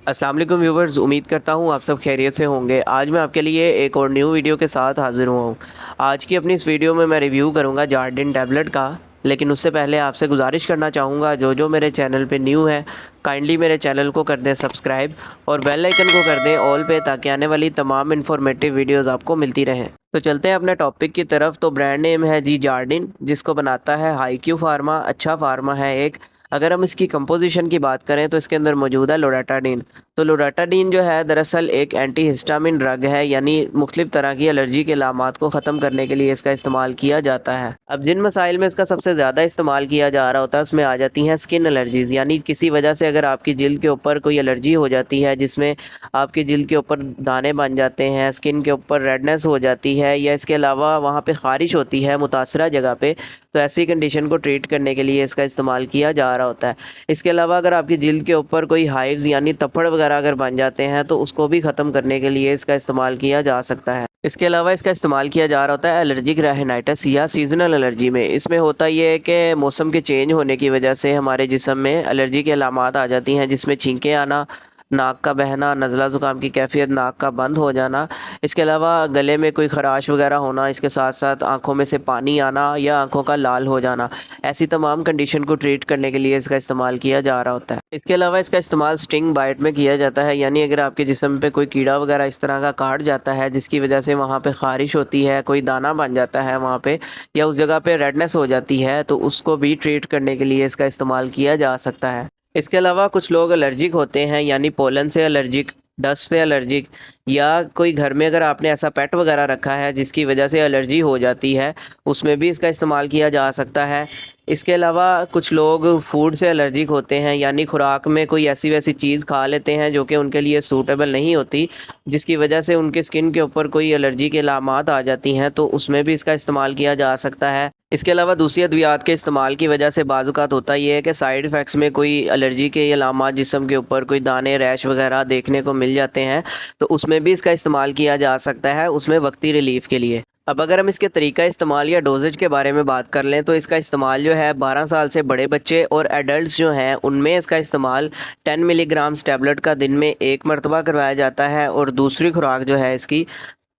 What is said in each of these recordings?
अस्सलाम वालेकुम व्यूवर्स, उम्मीद करता हूँ आप सब खैरियत से होंगे। आज मैं आपके लिए एक और न्यू वीडियो के साथ हाज़िर हुआ हूँ। आज की अपनी इस वीडियो में मैं रिव्यू करूँगा जार्डिन टैबलेट का। लेकिन उससे पहले आपसे गुजारिश करना चाहूँगा, जो मेरे चैनल पे न्यू है काइंडली मेरे चैनल को कर दें सब्सक्राइब और बेल आइकन को कर दें ऑल पे, ताकि आने वाली तमाम इन्फॉर्मेटिव वीडियोस आपको मिलती रहें। तो चलते हैं अपने टॉपिक की तरफ। तो ब्रांड नेम है जी जार्डिन, जिसको बनाता है हाईक्यू फार्मा। अच्छा फार्मा है एक। अगर हम इसकी कंपोजिशन की बात करें तो इसके अंदर मौजूद है लोराटाडीन। तो लोराटाडीन जो है दरअसल एक एंटी हिस्टामिन ड्रग है, यानी मुख्तलिफ तरह की एलर्जी के अलामात को ख़त्म करने के लिए इसका इस्तेमाल किया जाता है। अब जिन मसाइल में इसका सबसे ज़्यादा इस्तेमाल किया जा रहा होता है उसमें आ जाती हैं स्किन एलर्जीज़, यानी किसी वजह से अगर आपकी जिल्द के ऊपर कोई एलर्जी हो जाती है जिसमें आपकी जिल्द के ऊपर दाने बन जाते हैं, स्किन के ऊपर रेडनेस हो जाती है, या इसके अलावा वहाँ पे ख़ारिश होती है मुतासरा जगह पे, तो ऐसी कंडीशन को ट्रीट करने के लिए इसका इस्तेमाल किया जा रहा होता है। इसके अलावा अगर आपकी जिल्द के ऊपर कोई हाइव्स यानी तप्पड़ वगैरह अगर बन जाते हैं तो उसको भी ख़त्म करने के लिए इसका इस्तेमाल किया जा सकता है। इसके अलावा इसका इस्तेमाल किया जा रहा होता है एलर्जिक राइनाइटिस या सीजनल एलर्जी में। इसमें होता ये है कि मौसम के चेंज होने की वजह से हमारे जिस्म में एलर्जी के अलामात आ जाती हैं, जिसमें छींकें आना, नाक का बहना, नज़ला ज़ुकाम की कैफियत, नाक का बंद हो जाना। इसके अलावा गले में कोई ख़राश वगैरह होना, इसके साथ साथ आंखों में से पानी आना या आंखों का लाल हो जाना। ऐसी तमाम कंडीशन को ट्रीट करने के लिए इसका इस्तेमाल किया जा रहा होता है। इसके अलावा इसका इस्तेमाल स्टिंग बाइट में किया जाता है, यानी अगर आपके जिस्म पे कोई कीड़ा वगैरह इस तरह का काट जाता है जिसकी वजह से वहाँ पे ख़ारिश होती है, कोई दाना बन जाता है वहाँ पे, या उस जगह पे रेडनेस हो जाती है, तो उसको भी ट्रीट करने के लिए इसका इस्तेमाल किया जा सकता है। इसके अलावा कुछ लोग एलर्जिक होते हैं, यानी पोलन से एलर्जिक, डस्ट से एलर्जिक, या कोई घर में अगर आपने ऐसा पेट वगैरह रखा है जिसकी वजह से एलर्जी हो जाती है, उसमें भी इसका इस्तेमाल किया जा सकता है। इसके अलावा कुछ लोग फूड से एलर्जिक होते हैं, यानी खुराक में कोई ऐसी वैसी चीज़ खा लेते हैं जो कि उनके लिए सूटेबल नहीं होती, जिसकी वजह से उनके स्किन के ऊपर कोई एलर्जी के अलामात आ जाती हैं, तो उसमें भी इसका इस्तेमाल किया जा सकता है। इसके अलावा दूसरी अद्वियात के इस्तेमाल की वजह से बाज़-औक़ात होता ये है कि साइड इफ़ेक्ट्स में कोई एलर्जी के अलामात जिस्म के ऊपर कोई दाने, रैश वगैरह देखने को मिल जाते हैं, तो उसमें भी इसका इस्तेमाल किया जा सकता है, उसमें वक्ती रिलीफ़ के लिए। अब अगर हम इसके तरीका इस्तेमाल या डोजेज के बारे में बात कर लें तो इसका इस्तेमाल जो है 12 साल से बड़े बच्चे और एडल्ट्स जो हैं उनमें इसका इस्तेमाल 10 मिलीग्राम टैबलेट का दिन में एक मरतबा करवाया जाता है, और दूसरी खुराक जो है इसकी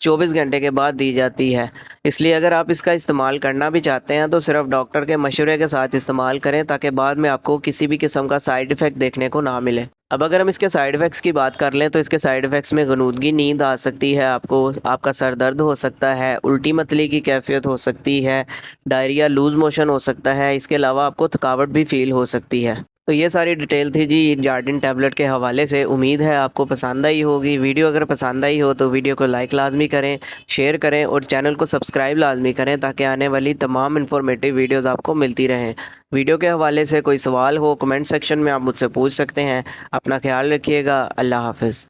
24 घंटे के बाद दी जाती है। इसलिए अगर आप इसका इस्तेमाल करना भी चाहते हैं तो सिर्फ डॉक्टर के मशवरे के साथ इस्तेमाल करें, ताकि बाद में आपको किसी भी किस्म का साइड इफ़ेक्ट देखने को ना मिले। अब अगर हम इसके साइड इफ़ेक्ट्स की बात कर लें तो इसके साइड इफ़ेक्ट्स में गनूदगी, नींद आ सकती है आपको, आपका सर दर्द हो सकता है, उल्टी मतली की कैफियत हो सकती है, डायरिया, लूज़ मोशन हो सकता है। इसके अलावा आपको थकावट भी फ़ील हो सकती है। तो ये सारी डिटेल थी जी जार्डिन टैबलेट के हवाले से। उम्मीद है आपको पसंद आई होगी। वीडियो अगर पसंद आई हो तो वीडियो को लाइक लाजमी करें, शेयर करें और चैनल को सब्सक्राइब लाजमी करें, ताकि आने वाली तमाम इन्फॉर्मेटिव वीडियोस आपको मिलती रहें। वीडियो के हवाले से कोई सवाल हो कमेंट सेक्शन में आप मुझसे पूछ सकते हैं। अपना ख्याल रखिएगा। अल्लाह हाफ़िज़।